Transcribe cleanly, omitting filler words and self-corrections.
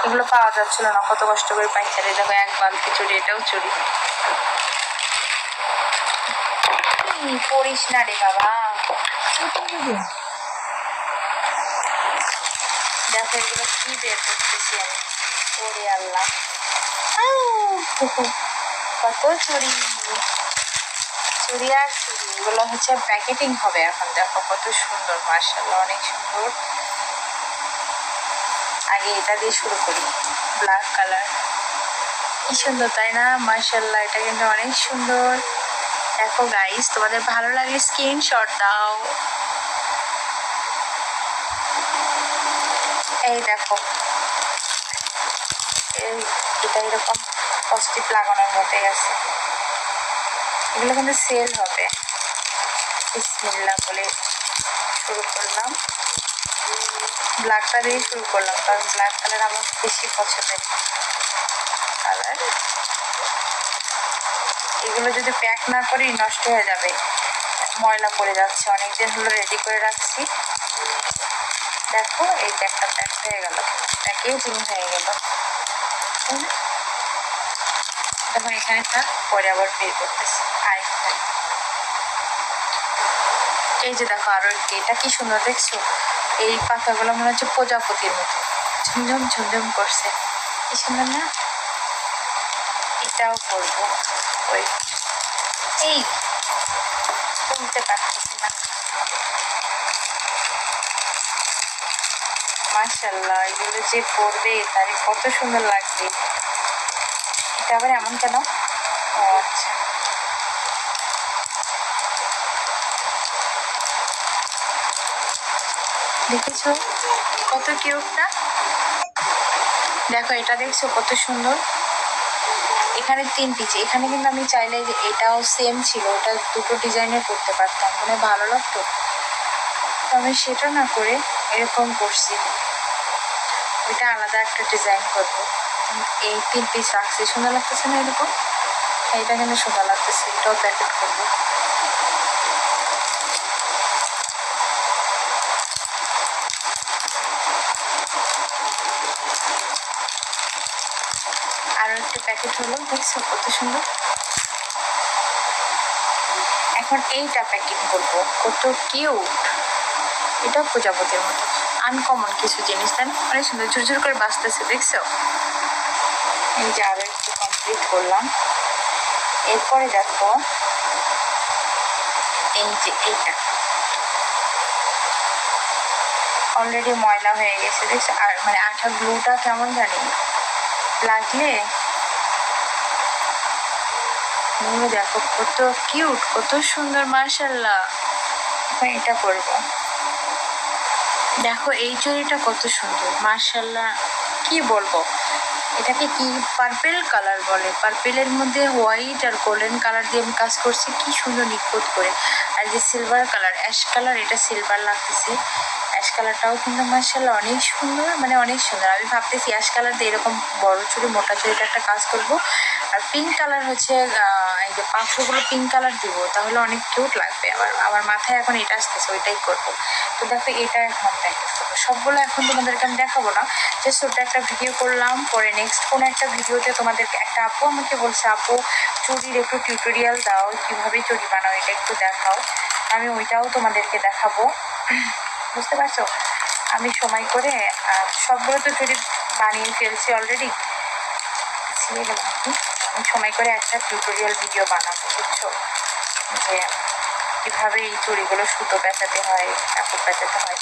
এগুলো পাওয়া যাচ্ছিল না, কত কষ্ট করে পাইকারি। দেখো এক বালতি চুড়ি, এটাও চুড়ি। পড়িস না রে বাবা। দেখো এগুলো কি বের করতেছি আমি, ওরে আল্লাহ, কত চুড়ি, চুড়ি আর চুড়ি। এগুলো হচ্ছে প্যাকেটিং হবে এখন। দেখো কত সুন্দর, মাশাআল্লাহ অনেক সুন্দর। আগে এটা দিয়ে শুরু করি, ব্ল্যাক কালার, কি সুন্দর তাই না? মাশাআল্লাহ, এটা কিন্তু অনেক সুন্দর। দেখো গাইস, তোমাদের ভালো লাগলে স্ক্রিনশট দাও। এই দেখো, এটা এরকম পজিটিভ লাগানোর মতোই আছে। এগুলো কিন্তু সেল হবে। বিসমিল্লাহ বলে শুরু করলাম, ব্ল্যাকটা দিয়ে শুরু করলাম, কারণ ব্ল্যাক কালার আমার বেশি পছন্দের কালার। এগুলো যদি প্যাক না করি নষ্ট হয়ে যাবে, ময়লা পড়ে যাচ্ছে। অনেকদিন হলো রেডি করে রাখছি। দেখো এই যে একটা প্যাক হয়ে গেল, প্যাকেজিং হয়ে গেল। দেখো এখানে থাক, পরে আবার বের করতেছি আরেকটা। এই যে দেখো আরো একটি, এটা কি সুন্দর দেখছো? এই পাতাগুলো মনে হচ্ছে প্রজাপতির মতো ঝুমঝুম ঝুমঝুম করছে, কি সুন্দর না? এটাও করবো। ওই এই তুলতে পারতেছি না। মাশাআল্লাহ, এগুলো যে পরবে তারে কত সুন্দর লাগবে। এটা আবার এমন কেন? ও আচ্ছা, দেখেছো কত কিউট না? দেখো এটা দেখছো কত সুন্দর। এখানে 3 পিস। এখানে কিন্তু আমি চাইলে যে এটাও সেম ছিল, ওটা দুটো ডিজাইনের করতে পারতাম, মানে ভালো লাগতো। তো আমি সেটা না করে এরকম করছি, ওইটা আলাদা একটা ডিজাইন করবো। এই 3 পিস রাখছি, সুন্দর লাগতেছে না এরকম? এটা কিন্তু সুন্দর লাগতেছে, এটাও প্যাকেট করবো। আরো একটা প্যাকেট হলো, দেখছো কত সুন্দর। এখন এইটা প্যাকিং করবো, কত কিউট। এটাও প্রজাপতির মতো, আনকমন কিছু জিনিস, তাই না? অনেক সুন্দর, ঝুরঝুর করে বাঁচতেছে, দেখছো? এই যে আরো একটু কমপ্লিট করলাম। এরপরে দেখো এই যে এইটা অলরেডি ময়লা হয়ে গেছে, দেখছো? আর মানে আঠা গ্লুটা কেমন জানি লাগলে। দেখো কত কিউট, কত সুন্দর, মাশাআল্লাহ। এখন এটা করবো। দেখো এই চুড়িটা কত সুন্দর, মাশাআল্লাহ, কি বলবো। এটাকে কি পার্পেল কালার বলে, পার্পেলের মধ্যে হোয়াইট আর গোল্ডেন কালার দিয়ে আমি কাজ করছি, কি সুন্দর নিখুঁত করে। আর যে সিলভার কালার, অ্যাশ কালার, এটা সিলভার লাগতেছে। অ্যাশ কালারটাও কিন্তু মাশাআল্লাহ অনেক সুন্দর, মানে অনেক সুন্দর। আমি ভাবতেছি অ্যাশ কালার দিয়ে এরকম বড় চুড়ি, মোটা চুড়িটা একটা কাজ করব। আর পিঙ্ক কালার হচ্ছে এই যে পাথরগুলো পিঙ্ক কালার দিব, তাহলে অনেক কিউট লাগবে। আমার মাথায় এখন এটা আসতেছে, ওইটাই করব। তো দেখো এটা এখন প্র্যাকটিস করবো। সবগুলো এখন তোমাদেরকে আমি দেখাবো না, জাস্ট ওটা একটা ভিডিও করলাম। পরে নেক্সট কোনো একটা ভিডিওতে তোমাদেরকে, একটা আপু আমাকে বলছে, আপু চুড়ির একটু টিউটোরিয়াল দাও, কীভাবে চুড়ি বানাও এটা একটু দেখাও। আমি ওইটাও তোমাদেরকে দেখাবো, বুঝতে পারছো? আমি সময় করে সবগুলো তো চুড়ি বানিয়ে ফেলছি অলরেডি, ছিঁড়ে গেলাম আর কি। আমি সময় করে একটা টিউটোরিয়াল ভিডিও বানাবো, বুঝছো? যে কীভাবে এই চুড়িগুলো সুতো পেঁচাতে হয়, কাপড় পেঁচাতে হয়।